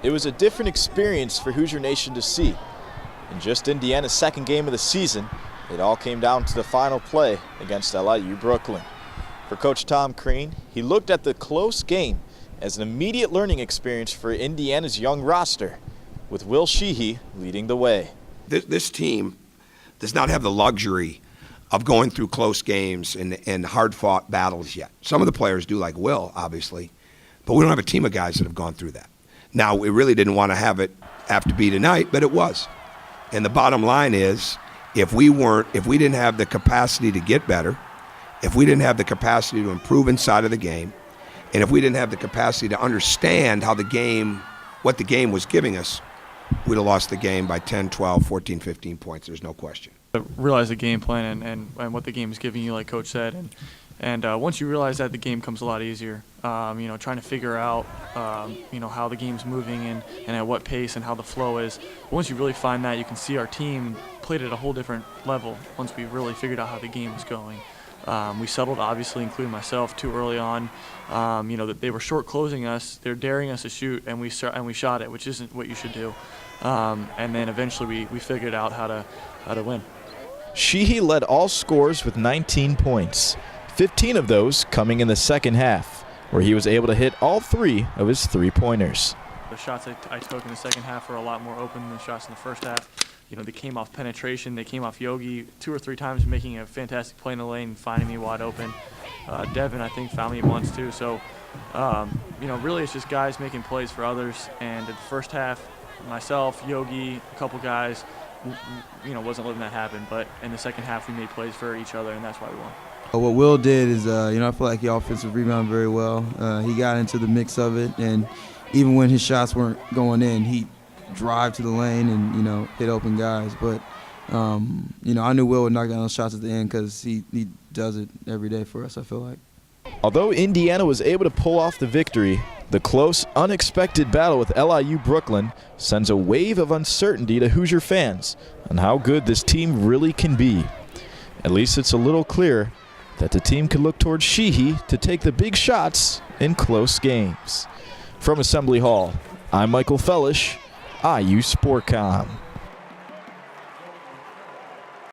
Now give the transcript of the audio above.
It was a different experience for Hoosier Nation to see. In just Indiana's second game of the season, it all came down to the final play against LIU Brooklyn. For Coach Tom Crean, he looked at the close game as an immediate learning experience for Indiana's young roster, with Will Sheehey leading the way. This team does not have the luxury of going through close games and hard-fought battles yet. Some of the players do, like Will, obviously, but we don't have a team of guys that have gone through that. Now, we really didn't want to have to be tonight, but it was. And the bottom line is, if we didn't have the capacity to get better, if we didn't have the capacity to improve inside of the game, and if we didn't have the capacity to understand what the game was giving us, we'd have lost the game by 10, 12, 14, 15 points. There's no question. Realize the game plan and what the game is giving you, like Coach said, and once you realize that, the game comes a lot easier. Trying to figure out how the game's moving and at what pace and how the flow is. But once you really find that, you can see our team played at a whole different level once we really figured out how the game was going. We settled, obviously, including myself, too early on. That they were short closing us, they're daring us to shoot, and we shot it, which isn't what you should do. And then eventually we figured out how to win. Sheehey led all scorers with 19 points, 15 of those coming in the second half, where he was able to hit all 3 of his 3-pointers. The shots I took in the second half were a lot more open than the shots in the first half. They came off penetration, they came off Yogi 2 or 3 times, making a fantastic play in the lane and finding me wide open. Devin, I think, found me once too. So, really it's just guys making plays for others. And in the first half, myself, Yogi, a couple guys, wasn't letting that happen. But in the second half, we made plays for each other, and that's why we won. What Will did is, I feel like he offensive rebounded very well. He got into the mix of it, and even when his shots weren't going in, he drive to the lane and, hit open guys. But, I knew Will would knock down those shots at the end because he does it every day for us, I feel like. Although Indiana was able to pull off the victory, the close, unexpected battle with LIU Brooklyn sends a wave of uncertainty to Hoosier fans on how good this team really can be. At least it's a little clearer that the team could look towards Sheehey to take the big shots in close games. From Assembly Hall, I'm Michael Felish, LIU Sportcom.